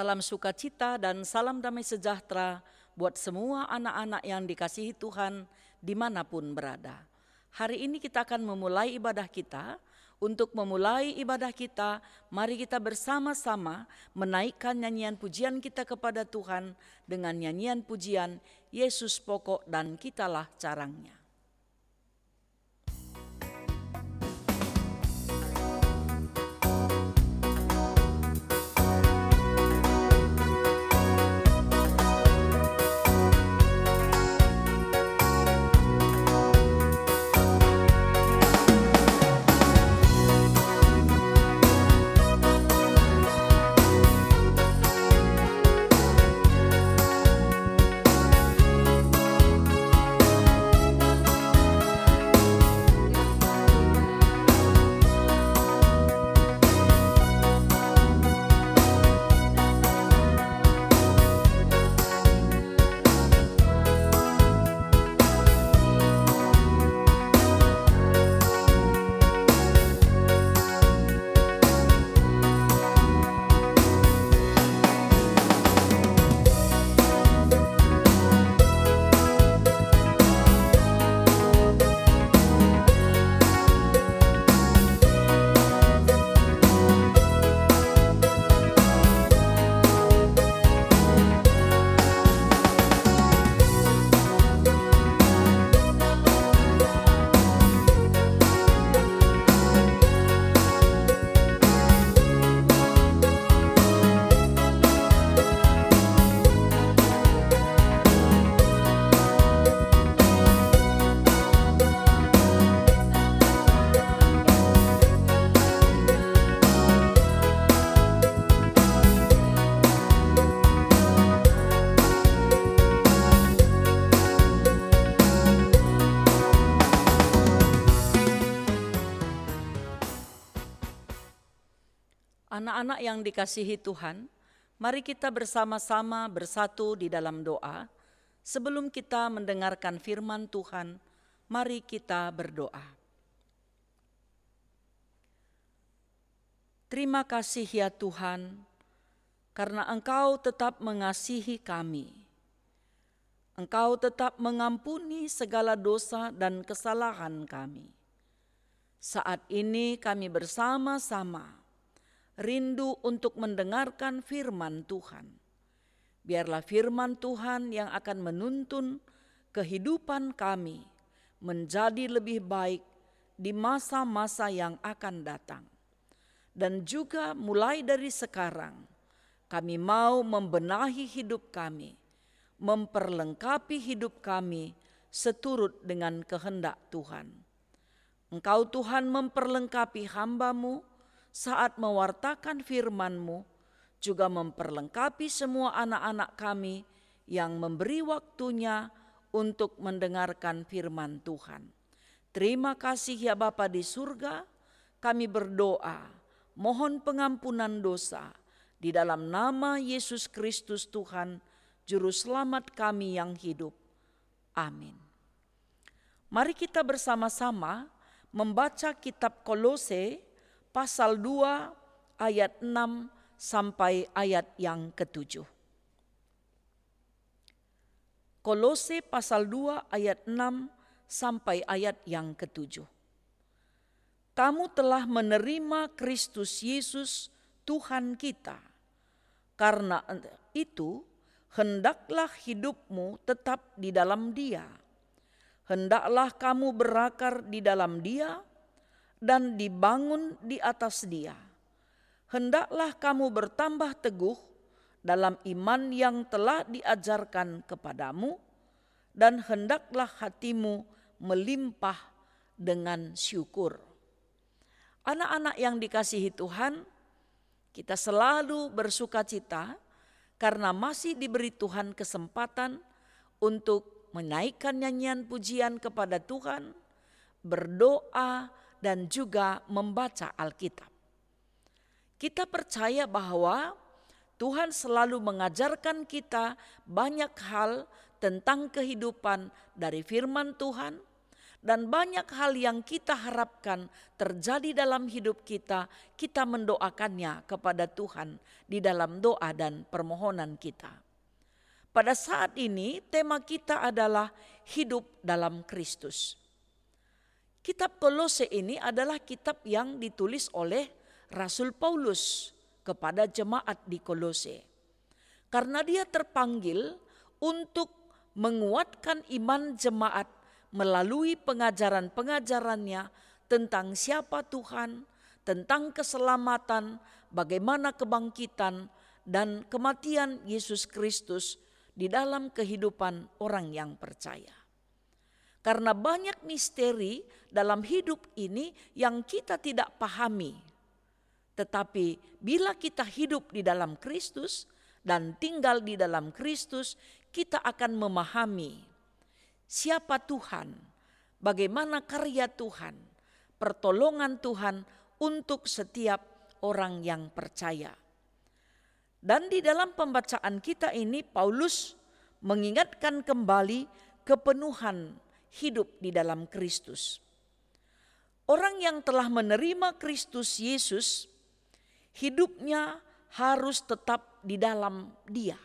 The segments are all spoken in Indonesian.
Salam sukacita dan salam damai sejahtera buat semua anak-anak yang dikasihi Tuhan dimanapun berada. Hari ini kita akan memulai ibadah kita. Untuk memulai ibadah kita, mari kita bersama-sama menaikkan nyanyian pujian kita kepada Tuhan dengan nyanyian pujian Yesus Pokok dan Kitalah Carangnya. Anak-anak yang dikasihi Tuhan, mari kita bersama-sama bersatu di dalam doa. Sebelum kita mendengarkan firman Tuhan, mari kita berdoa. Terima kasih ya Tuhan, karena Engkau tetap mengasihi kami. Engkau tetap mengampuni segala dosa dan kesalahan kami. Saat ini kami bersama-sama rindu untuk mendengarkan firman Tuhan. Biarlah firman Tuhan yang akan menuntun kehidupan kami menjadi lebih baik di masa-masa yang akan datang. Dan juga mulai dari sekarang, kami mau membenahi hidup kami, memperlengkapi hidup kami seturut dengan kehendak Tuhan. Engkau Tuhan memperlengkapi hamba-Mu saat mewartakan firman-Mu, juga memperlengkapi semua anak-anak kami yang memberi waktunya untuk mendengarkan firman Tuhan. Terima kasih ya Bapa di surga, kami berdoa, mohon pengampunan dosa di dalam nama Yesus Kristus Tuhan, Juru Selamat kami yang hidup. Amin. Mari kita bersama-sama membaca kitab Kolose pasal 2 ayat 6 sampai ayat yang ke-7. Kolose pasal 2 ayat 6 sampai ayat yang ke-7. Kamu telah menerima Kristus Yesus Tuhan kita. Karena itu hendaklah hidupmu tetap di dalam Dia. Hendaklah kamu berakar di dalam Dia dan dibangun di atas Dia. Hendaklah kamu bertambah teguh dalam iman yang telah diajarkan kepadamu, dan hendaklah hatimu melimpah dengan syukur. Anak-anak yang dikasihi Tuhan, kita selalu bersukacita karena masih diberi Tuhan kesempatan untuk menaikkan nyanyian pujian kepada Tuhan, berdoa, dan juga membaca Alkitab. Kita percaya bahwa Tuhan selalu mengajarkan kita banyak hal tentang kehidupan dari firman Tuhan, Dan banyak hal yang kita harapkan terjadi dalam hidup kita, kita mendoakannya kepada Tuhan di dalam doa dan permohonan kita. Pada saat ini tema kita adalah hidup dalam Kristus. Kitab Kolose ini adalah kitab yang ditulis oleh Rasul Paulus kepada jemaat di Kolose. Karena dia terpanggil untuk menguatkan iman jemaat melalui pengajaran-pengajarannya tentang siapa Tuhan, tentang keselamatan, bagaimana kebangkitan dan kematian Yesus Kristus di dalam kehidupan orang yang percaya. Karena banyak misteri dalam hidup ini yang kita tidak pahami. Tetapi bila kita hidup di dalam Kristus dan tinggal di dalam Kristus, kita akan memahami siapa Tuhan, bagaimana karya Tuhan, pertolongan Tuhan untuk setiap orang yang percaya. Dan di dalam pembacaan kita ini Paulus mengingatkan kembali kepenuhan hidup di dalam Kristus. Orang yang telah menerima Kristus Yesus, hidupnya harus tetap di dalam Dia.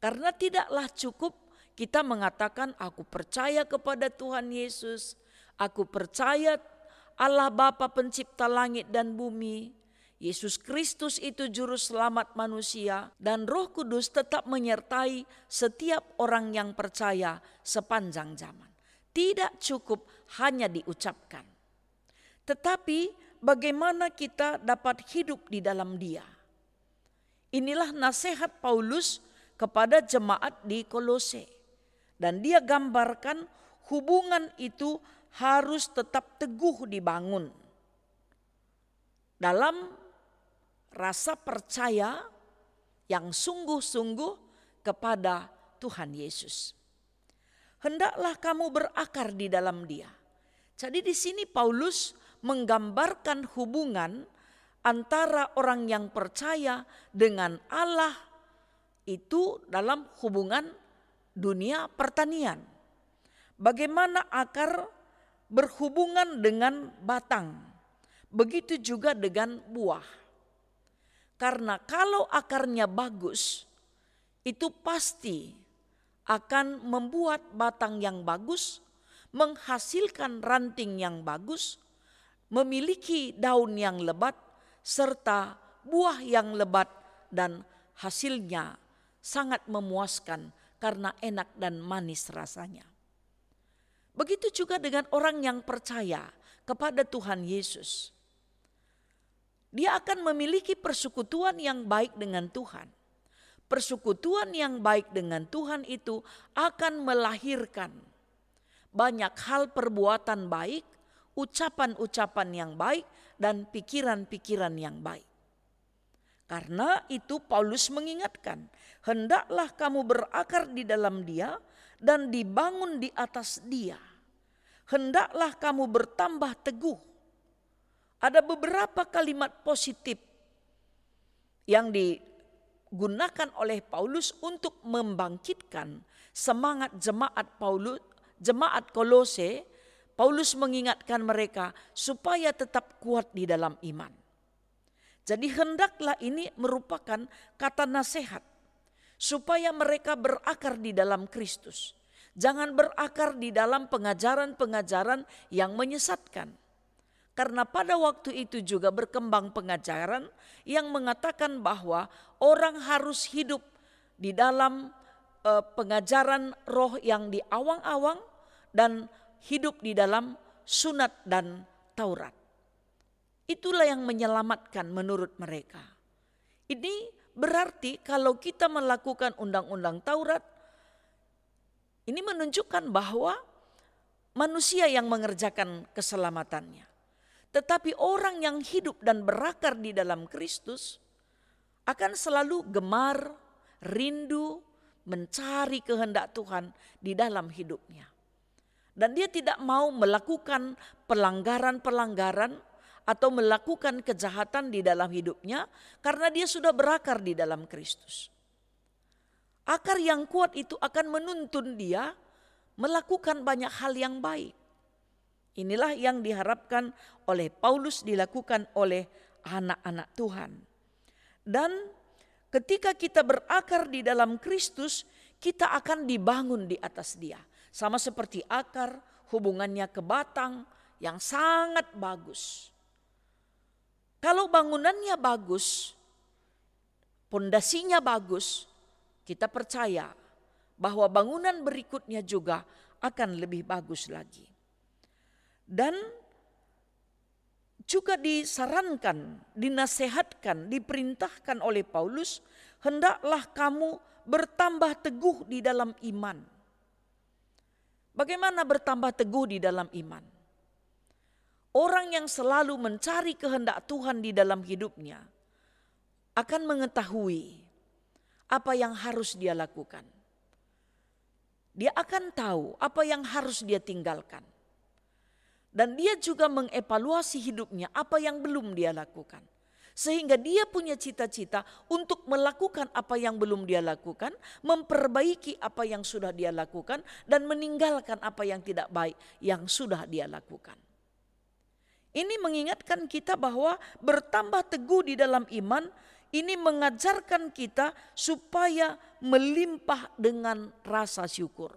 Karena tidaklah cukup kita mengatakan aku percaya kepada Tuhan Yesus, aku percaya Allah Bapa pencipta langit dan bumi, Yesus Kristus itu juru selamat manusia, dan Roh Kudus tetap menyertai setiap orang yang percaya sepanjang zaman. Tidak cukup hanya diucapkan. Tetapi bagaimana kita dapat hidup di dalam Dia? Inilah nasihat Paulus kepada jemaat di Kolose. Dan dia gambarkan hubungan itu harus tetap teguh dibangun dalam rasa percaya yang sungguh-sungguh kepada Tuhan Yesus. Hendaklah kamu berakar di dalam Dia. Jadi di sini Paulus menggambarkan hubungan antara orang yang percaya dengan Allah itu dalam hubungan dunia pertanian. Bagaimana akar berhubungan dengan batang, begitu juga dengan buah. Karena kalau akarnya bagus, itu pasti akan membuat batang yang bagus, menghasilkan ranting yang bagus, memiliki daun yang lebat, serta buah yang lebat dan hasilnya sangat memuaskan karena enak dan manis rasanya. Begitu juga dengan orang yang percaya kepada Tuhan Yesus. Dia akan memiliki persekutuan yang baik dengan Tuhan. Persekutuan yang baik dengan Tuhan itu akan melahirkan banyak hal perbuatan baik, ucapan-ucapan yang baik, dan pikiran-pikiran yang baik. Karena itu Paulus mengingatkan, hendaklah kamu berakar di dalam Dia dan dibangun di atas Dia. Hendaklah kamu bertambah teguh. Ada beberapa kalimat positif yang digunakan oleh Paulus untuk membangkitkan semangat jemaat Kolose. Paulus mengingatkan mereka supaya tetap kuat di dalam iman. Jadi hendaklah ini merupakan kata nasihat supaya mereka berakar di dalam Kristus. Jangan berakar di dalam pengajaran-pengajaran yang menyesatkan. Karena pada waktu itu juga berkembang pengajaran yang mengatakan bahwa orang harus hidup di dalam pengajaran roh yang diawang-awang dan hidup di dalam sunat dan Taurat. Itulah yang menyelamatkan menurut mereka. Ini berarti kalau kita melakukan undang-undang Taurat, ini menunjukkan bahwa manusia yang mengerjakan keselamatannya. Tetapi orang yang hidup dan berakar di dalam Kristus akan selalu gemar, rindu, mencari kehendak Tuhan di dalam hidupnya. Dan dia tidak mau melakukan pelanggaran-pelanggaran atau melakukan kejahatan di dalam hidupnya karena dia sudah berakar di dalam Kristus. Akar yang kuat itu akan menuntun dia melakukan banyak hal yang baik. Inilah yang diharapkan oleh Paulus dilakukan oleh anak-anak Tuhan. Dan ketika kita berakar di dalam Kristus, kita akan dibangun di atas Dia. Sama seperti akar, hubungannya ke batang yang sangat bagus. Kalau bangunannya bagus, pondasinya bagus, kita percaya bahwa bangunan berikutnya juga akan lebih bagus lagi. Dan juga disarankan, dinasehatkan, diperintahkan oleh Paulus, hendaklah kamu bertambah teguh di dalam iman. Bagaimana bertambah teguh di dalam iman? Orang yang selalu mencari kehendak Tuhan di dalam hidupnya akan mengetahui apa yang harus dia lakukan. Dia akan tahu apa yang harus dia tinggalkan. Dan dia juga mengevaluasi hidupnya apa yang belum dia lakukan. Sehingga dia punya cita-cita untuk melakukan apa yang belum dia lakukan, memperbaiki apa yang sudah dia lakukan, dan meninggalkan apa yang tidak baik yang sudah dia lakukan. Ini mengingatkan kita bahwa bertambah teguh di dalam iman, ini mengajarkan kita supaya melimpah dengan rasa syukur.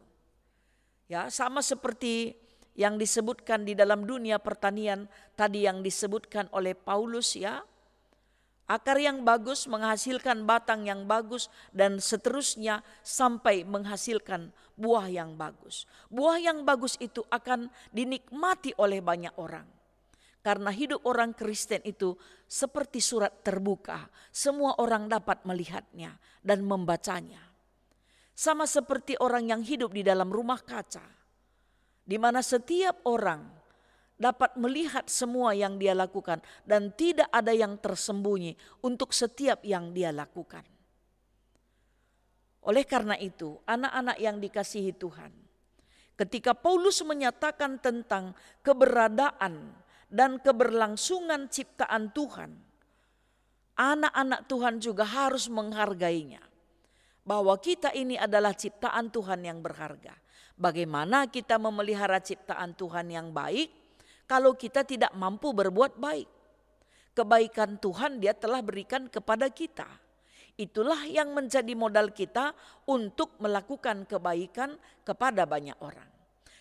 Ya, sama seperti yang disebutkan di dalam dunia pertanian tadi yang disebutkan oleh Paulus, ya. Akar yang bagus menghasilkan batang yang bagus dan seterusnya sampai menghasilkan buah yang bagus. Buah yang bagus itu akan dinikmati oleh banyak orang. Karena hidup orang Kristen itu seperti surat terbuka, semua orang dapat melihatnya dan membacanya. Sama seperti orang yang hidup di dalam rumah kaca, di mana setiap orang dapat melihat semua yang dia lakukan dan tidak ada yang tersembunyi untuk setiap yang dia lakukan. Oleh karena itu, anak-anak yang dikasihi Tuhan, ketika Paulus menyatakan tentang keberadaan dan keberlangsungan ciptaan Tuhan, anak-anak Tuhan juga harus menghargainya. Bahwa kita ini adalah ciptaan Tuhan yang berharga. Bagaimana kita memelihara ciptaan Tuhan yang baik kalau kita tidak mampu berbuat baik? Kebaikan Tuhan Dia telah berikan kepada kita. Itulah yang menjadi modal kita untuk melakukan kebaikan kepada banyak orang.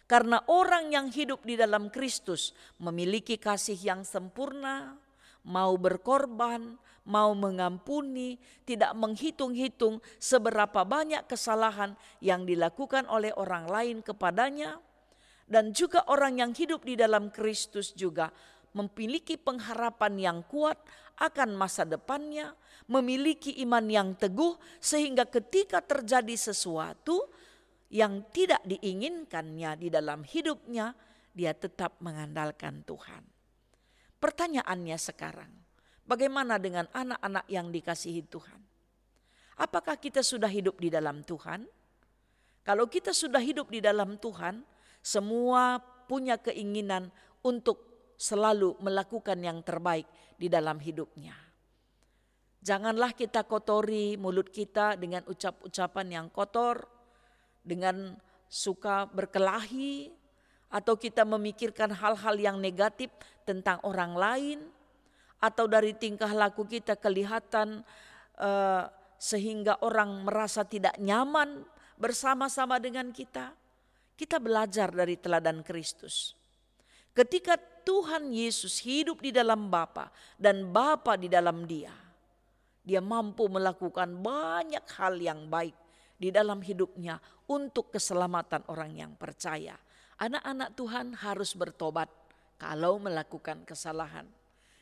Karena orang yang hidup di dalam Kristus memiliki kasih yang sempurna, mau berkorban, mau mengampuni, tidak menghitung-hitung seberapa banyak kesalahan yang dilakukan oleh orang lain kepadanya. Dan juga orang yang hidup di dalam Kristus juga memiliki pengharapan yang kuat akan masa depannya, memiliki iman yang teguh sehingga ketika terjadi sesuatu yang tidak diinginkannya di dalam hidupnya, dia tetap mengandalkan Tuhan. Pertanyaannya sekarang, bagaimana dengan anak-anak yang dikasihi Tuhan? Apakah kita sudah hidup di dalam Tuhan? Kalau kita sudah hidup di dalam Tuhan, semua punya keinginan untuk selalu melakukan yang terbaik di dalam hidupnya. Janganlah kita kotori mulut kita dengan ucap-ucapan yang kotor, dengan suka berkelahi, atau kita memikirkan hal-hal yang negatif tentang orang lain, atau dari tingkah laku kita kelihatan sehingga orang merasa tidak nyaman bersama-sama dengan kita. Kita belajar dari teladan Kristus. Ketika Tuhan Yesus hidup di dalam Bapa dan Bapa di dalam Dia, Dia mampu melakukan banyak hal yang baik di dalam hidupnya untuk keselamatan orang yang percaya. Anak-anak Tuhan harus bertobat kalau melakukan kesalahan.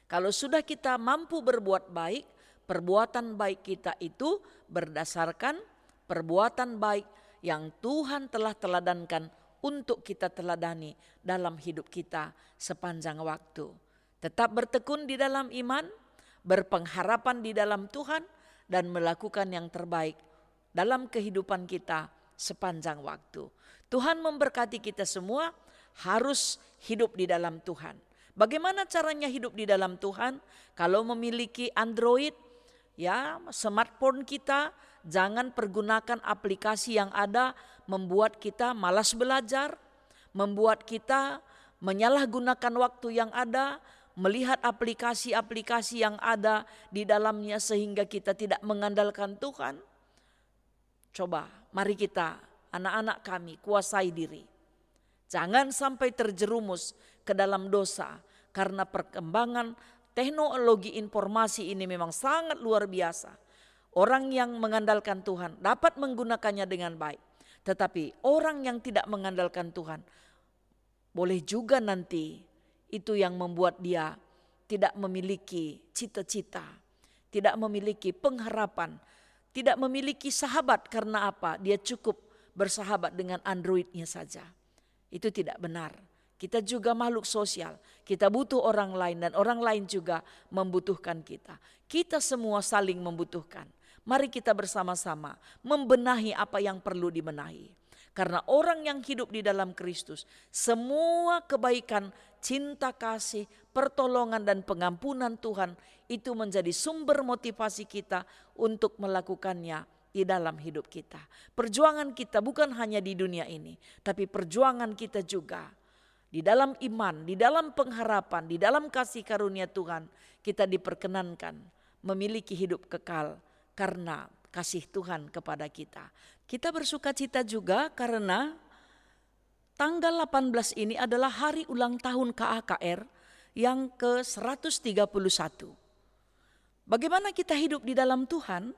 Kalau sudah kita mampu berbuat baik, perbuatan baik kita itu berdasarkan perbuatan baik yang Tuhan telah teladankan untuk kita teladani dalam hidup kita sepanjang waktu. Tetap bertekun di dalam iman, berpengharapan di dalam Tuhan, dan melakukan yang terbaik dalam kehidupan kita sepanjang waktu. Tuhan memberkati kita semua harus hidup di dalam Tuhan. Bagaimana caranya hidup di dalam Tuhan? Kalau memiliki Android, ya, smartphone kita Jangan pergunakan aplikasi yang ada membuat kita malas belajar, membuat kita menyalahgunakan waktu yang ada, melihat aplikasi-aplikasi yang ada di dalamnya sehingga kita tidak mengandalkan Tuhan. Coba, mari kita, anak-anak kami, kuasai diri. Jangan sampai terjerumus ke dalam dosa karena perkembangan teknologi informasi ini memang sangat luar biasa. Orang yang mengandalkan Tuhan dapat menggunakannya dengan baik. Tetapi orang yang tidak mengandalkan Tuhan, boleh juga nanti itu yang membuat dia tidak memiliki cita-cita, tidak memiliki pengharapan, tidak memiliki sahabat. Karena apa? Dia cukup bersahabat dengan Android-nya saja. Itu tidak benar. Kita juga makhluk sosial, kita butuh orang lain dan orang lain juga membutuhkan kita. Kita semua saling membutuhkan. Mari kita bersama-sama membenahi apa yang perlu dibenahi. Karena orang yang hidup di dalam Kristus, semua kebaikan, cinta kasih, pertolongan dan pengampunan Tuhan itu menjadi sumber motivasi kita untuk melakukannya di dalam hidup kita. Perjuangan kita bukan hanya di dunia ini, tapi perjuangan kita juga di dalam iman, di dalam pengharapan, di dalam kasih karunia Tuhan, kita diperkenankan memiliki hidup kekal karena kasih Tuhan kepada kita. Kita bersuka cita juga karena tanggal 18 ini adalah hari ulang tahun KAKR yang ke-131. Bagaimana kita hidup di dalam Tuhan?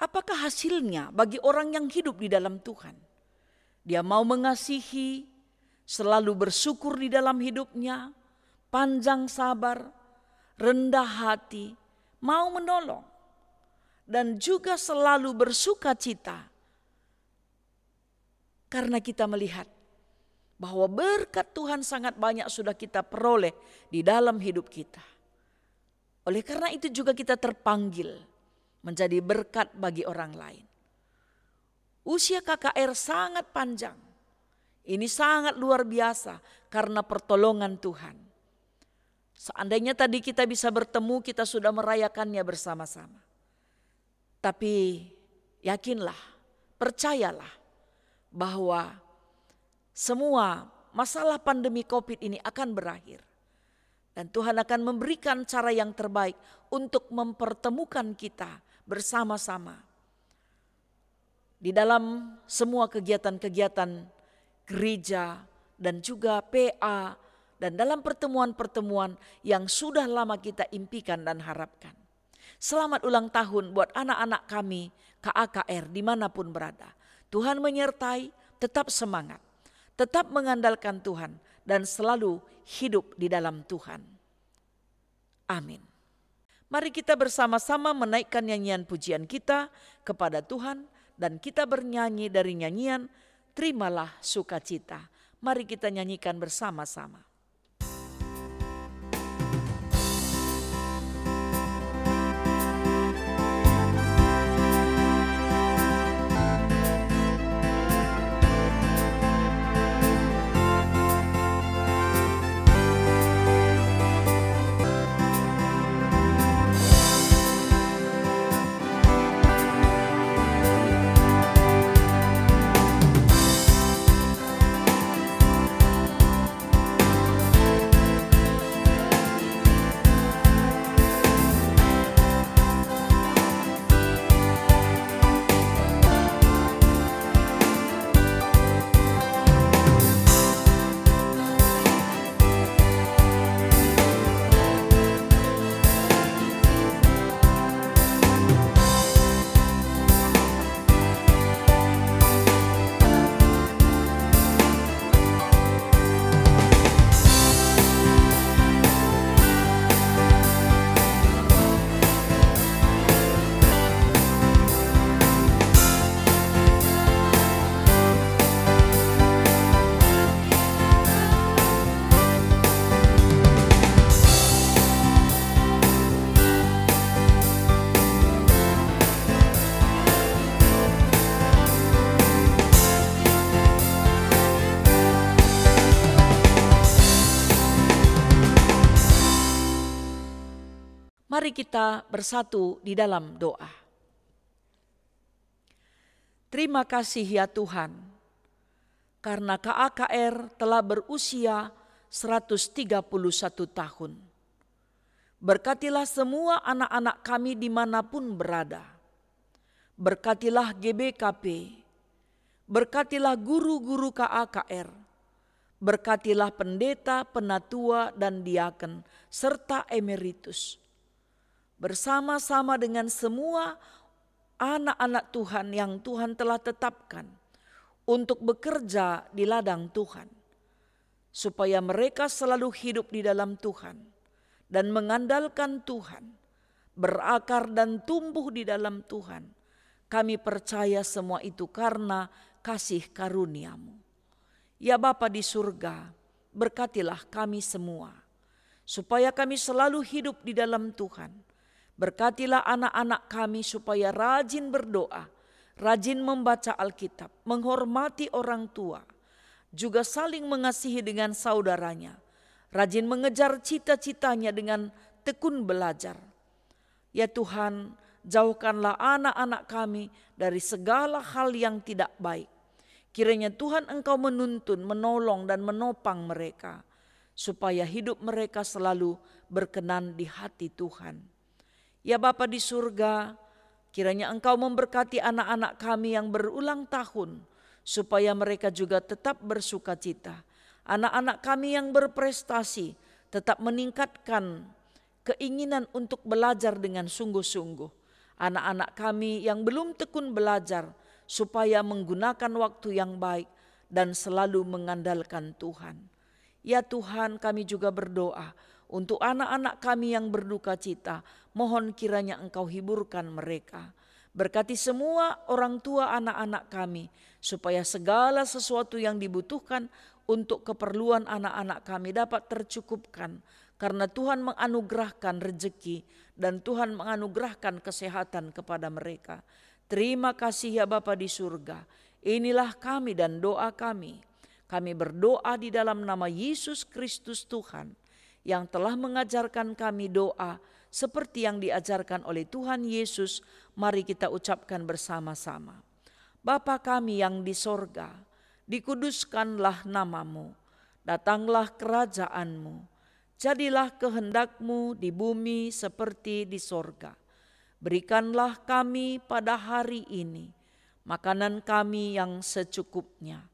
Apakah hasilnya bagi orang yang hidup di dalam Tuhan? Dia mau mengasihi, selalu bersyukur di dalam hidupnya, panjang sabar, rendah hati, mau menolong, dan juga selalu bersuka cita. Karena kita melihat bahwa berkat Tuhan sangat banyak sudah kita peroleh di dalam hidup kita. Oleh karena itu juga kita terpanggil menjadi berkat bagi orang lain. Usia KKR sangat panjang. Ini sangat luar biasa karena pertolongan Tuhan. Seandainya tadi kita bisa bertemu, kita sudah merayakannya bersama-sama. Tapi yakinlah, percayalah bahwa semua masalah pandemi COVID ini akan berakhir. Dan Tuhan akan memberikan cara yang terbaik untuk mempertemukan kita bersama-sama. Di dalam semua kegiatan-kegiatan gereja dan juga PA, dan dalam pertemuan-pertemuan yang sudah lama kita impikan dan harapkan. Selamat ulang tahun buat anak-anak kami KAKR dimanapun berada. Tuhan menyertai, tetap semangat, tetap mengandalkan Tuhan dan selalu hidup di dalam Tuhan. Amin. Mari kita bersama-sama menaikkan nyanyian pujian kita kepada Tuhan dan kita bernyanyi dari nyanyian Terimalah Sukacita. Mari kita nyanyikan bersama-sama. Mari kita bersatu di dalam doa. Terima kasih ya Tuhan, karena KAKR telah berusia 131 tahun. Berkatilah semua anak-anak kami dimanapun berada. Berkatilah GBKP, berkatilah guru-guru KAKR, berkatilah pendeta, penatua, dan diaken, serta emeritus. Bersama-sama dengan semua anak-anak Tuhan yang Tuhan telah tetapkan untuk bekerja di ladang Tuhan, supaya mereka selalu hidup di dalam Tuhan dan mengandalkan Tuhan, berakar dan tumbuh di dalam Tuhan. Kami percaya semua itu karena kasih karunia-Mu. Ya Bapa di surga, berkatilah kami semua, supaya kami selalu hidup di dalam Tuhan. Berkatilah anak-anak kami supaya rajin berdoa, rajin membaca Alkitab, menghormati orang tua, juga saling mengasihi dengan saudaranya, rajin mengejar cita-citanya dengan tekun belajar. Ya Tuhan, jauhkanlah anak-anak kami dari segala hal yang tidak baik. Kiranya Tuhan Engkau menuntun, menolong dan menopang mereka, supaya hidup mereka selalu berkenan di hati Tuhan. Ya Bapa di surga, kiranya Engkau memberkati anak-anak kami yang berulang tahun, supaya mereka juga tetap bersuka cita. Anak-anak kami yang berprestasi tetap meningkatkan keinginan untuk belajar dengan sungguh-sungguh. Anak-anak kami yang belum tekun belajar, supaya menggunakan waktu yang baik dan selalu mengandalkan Tuhan. Ya Tuhan, kami juga berdoa untuk anak-anak kami yang berduka cita. Mohon kiranya Engkau hiburkan mereka. Berkati semua orang tua anak-anak kami, supaya segala sesuatu yang dibutuhkan untuk keperluan anak-anak kami dapat tercukupkan. Karena Tuhan menganugerahkan rezeki dan Tuhan menganugerahkan kesehatan kepada mereka. Terima kasih ya Bapa di surga. Inilah kami dan doa kami. Kami berdoa di dalam nama Yesus Kristus Tuhan, yang telah mengajarkan kami doa seperti yang diajarkan oleh Tuhan Yesus. Mari kita ucapkan bersama-sama. Bapa kami yang di sorga, dikuduskanlah nama-Mu. Datanglah kerajaan-Mu. Jadilah kehendak-Mu di bumi seperti di sorga. Berikanlah kami pada hari ini makanan kami yang secukupnya,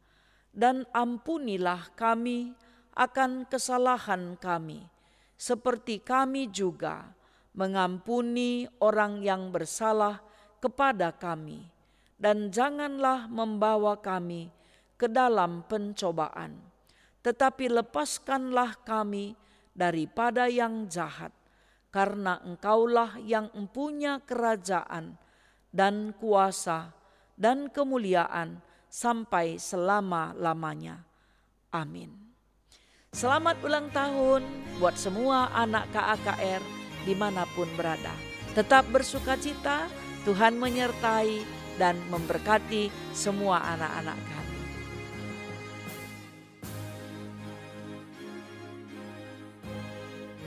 dan ampunilah kami akan kesalahan kami, seperti kami juga mengampuni orang yang bersalah kepada kami. Dan janganlah membawa kami ke dalam pencobaan, tetapi lepaskanlah kami daripada yang jahat. Karena Engkaulah yang mempunyai kerajaan dan kuasa dan kemuliaan sampai selama-lamanya. Amin. Selamat ulang tahun buat semua anak KAKR dimanapun berada. Tetap bersukacita, Tuhan menyertai dan memberkati semua anak-anak kami.